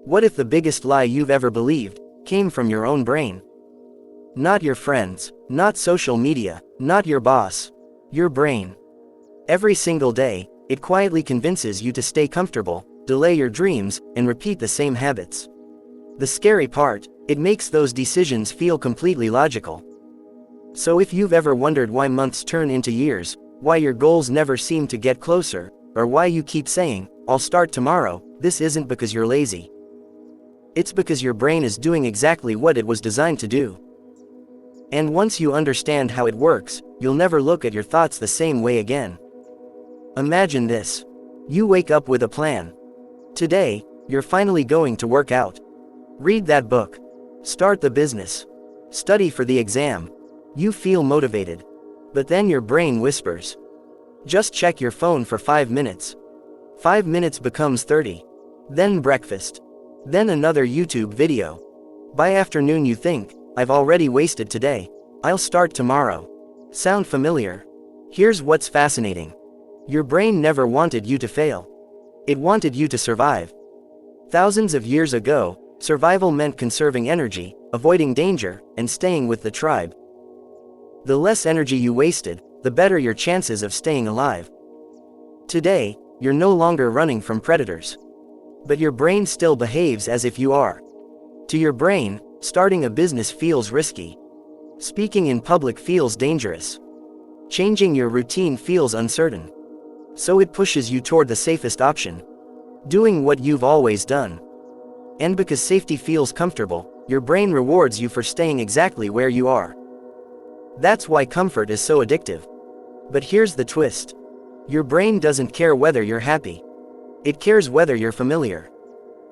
What if the biggest lie you've ever believed came from your own brain? Not your friends, not social media, not your boss. Your brain. Every single day, it quietly convinces you to stay comfortable, delay your dreams, and repeat the same habits. The scary part, it makes those decisions feel completely logical. So if you've ever wondered why months turn into years, why your goals never seem to get closer, or why you keep saying, "I'll start tomorrow," this isn't because you're lazy. It's because your brain is doing exactly what it was designed to do. And once you understand how it works, you'll never look at your thoughts the same way again. Imagine this. You wake up with a plan. Today, you're finally going to work out. Read that book. Start the business. Study for the exam. You feel motivated. But then your brain whispers. Just check your phone for 5 minutes. 5 minutes becomes 30. Then breakfast. Then another YouTube video. By afternoon you think, "I've already wasted today. I'll start tomorrow." Sound familiar? Here's what's fascinating. Your brain never wanted you to fail. It wanted you to survive. Thousands of years ago, survival meant conserving energy, avoiding danger, and staying with the tribe. The less energy you wasted, the better your chances of staying alive. Today, you're no longer running from predators. But your brain still behaves as if you are. To your brain, starting a business feels risky. Speaking in public feels dangerous. Changing your routine feels uncertain. So it pushes you toward the safest option. Doing what you've always done. And because safety feels comfortable, your brain rewards you for staying exactly where you are. That's why comfort is so addictive. But here's the twist. Your brain doesn't care whether you're happy. It cares whether you're familiar.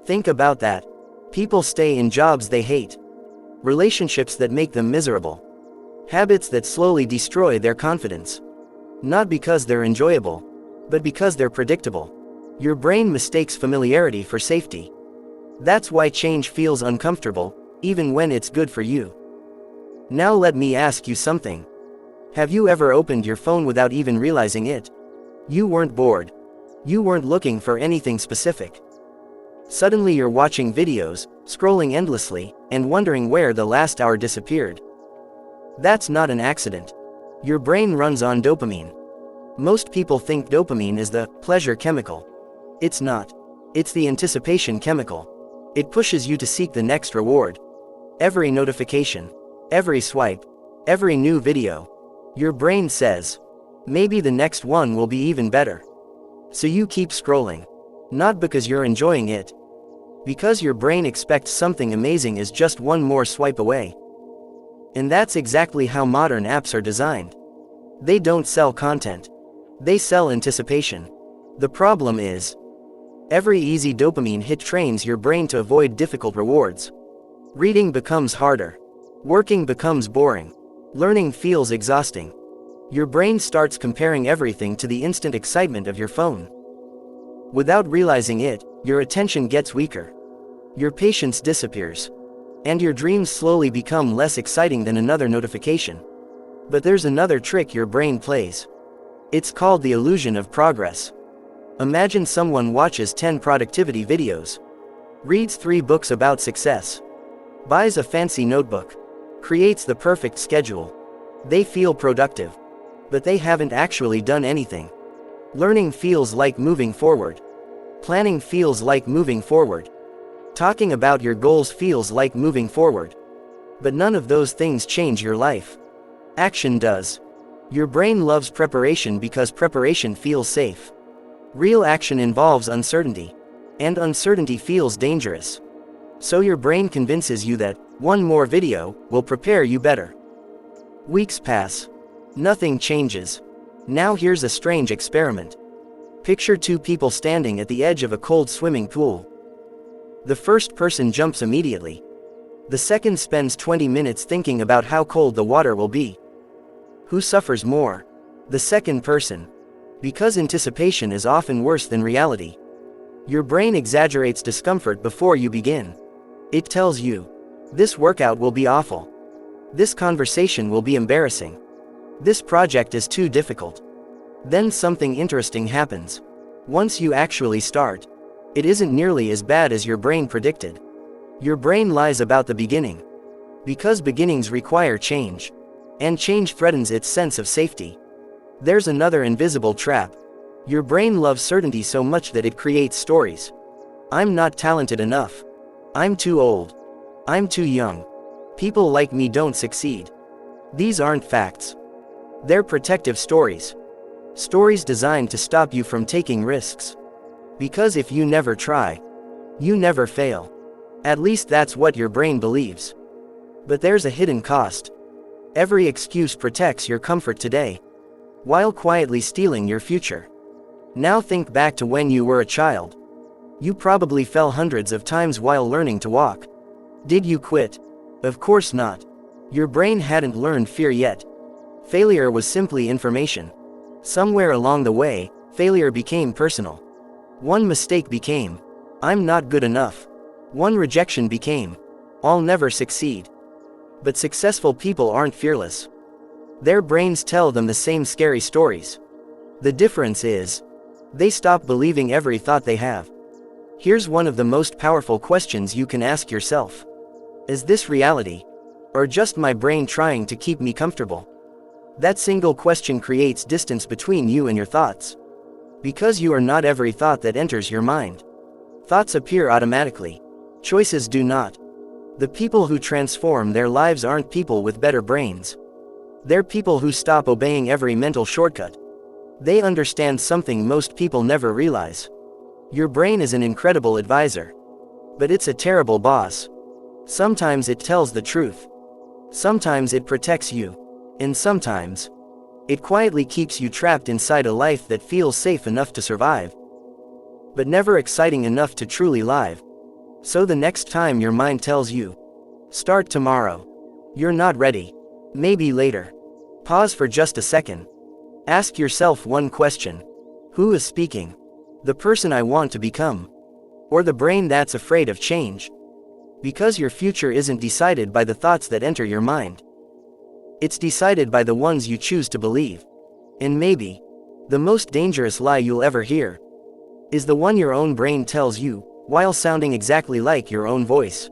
Think about that. People stay in jobs they hate. Relationships that make them miserable. Habits that slowly destroy their confidence. Not because they're enjoyable, but because they're predictable. Your brain mistakes familiarity for safety. That's why change feels uncomfortable, even when it's good for you. Now let me ask you something. Have you ever opened your phone without even realizing it? You weren't bored. You weren't looking for anything specific. Suddenly you're watching videos, scrolling endlessly, and wondering where the last hour disappeared. That's not an accident. Your brain runs on dopamine. Most people think dopamine is the pleasure chemical. It's not. It's the anticipation chemical. It pushes you to seek the next reward. Every notification, every swipe, every new video. Your brain says, maybe the next one will be even better. So you keep scrolling. Not because you're enjoying it. Because your brain expects something amazing is just one more swipe away. And that's exactly how modern apps are designed. They don't sell content. They sell anticipation. The problem is, every easy dopamine hit trains your brain to avoid difficult rewards. Reading becomes harder. Working becomes boring. Learning feels exhausting. Your brain starts comparing everything to the instant excitement of your phone. Without realizing it, your attention gets weaker. Your patience disappears. And your dreams slowly become less exciting than another notification. But there's another trick your brain plays. It's called the illusion of progress. Imagine someone watches 10 productivity videos, reads 3 books about success, buys a fancy notebook, creates the perfect schedule. They feel productive. But they haven't actually done anything. Learning feels like moving forward. Planning feels like moving forward. Talking about your goals feels like moving forward. But none of those things change your life. Action does. Your brain loves preparation because preparation feels safe. Real action involves uncertainty. And uncertainty feels dangerous. So your brain convinces you that one more video will prepare you better. Weeks pass. Nothing changes. Now here's a strange experiment. Picture 2 people standing at the edge of a cold swimming pool. The first person jumps immediately. The second spends 20 minutes thinking about how cold the water will be. Who suffers more? The second person. Because anticipation is often worse than reality. Your brain exaggerates discomfort before you begin. It tells you, this workout will be awful. This conversation will be embarrassing. This project is too difficult. Then something interesting happens. Once you actually start, It isn't nearly as bad as your brain predicted. Your brain lies about the beginning. Because beginnings require change. And change threatens its sense of safety. There's another invisible trap. Your brain loves certainty so much that it creates stories. I'm not talented enough. I'm too old. I'm too young. People like me don't succeed. These aren't facts. They're protective stories. Stories designed to stop you from taking risks. Because if you never try, you never fail. At least that's what your brain believes. But there's a hidden cost. Every excuse protects your comfort today, while quietly stealing your future. Now think back to when you were a child. You probably fell hundreds of times while learning to walk. Did you quit? Of course not. Your brain hadn't learned fear yet. Failure was simply information. Somewhere along the way, failure became personal. One mistake became, I'm not good enough. One rejection became, I'll never succeed. But successful people aren't fearless. Their brains tell them the same scary stories. The difference is, they stop believing every thought they have. Here's one of the most powerful questions you can ask yourself. Is this reality? Or just my brain trying to keep me comfortable? That single question creates distance between you and your thoughts. Because you are not every thought that enters your mind. Thoughts appear automatically. Choices do not. The people who transform their lives aren't people with better brains. They're people who stop obeying every mental shortcut. They understand something most people never realize. Your brain is an incredible advisor. But it's a terrible boss. Sometimes it tells the truth. Sometimes it protects you. And sometimes, it quietly keeps you trapped inside a life that feels safe enough to survive, but never exciting enough to truly live. So the next time your mind tells you, start tomorrow, you're not ready. Maybe later. Pause for just a second. Ask yourself one question. Who is speaking? The person I want to become? Or the brain that's afraid of change? Because your future isn't decided by the thoughts that enter your mind. It's decided by the ones you choose to believe. And maybe, the most dangerous lie you'll ever hear is the one your own brain tells you, while sounding exactly like your own voice.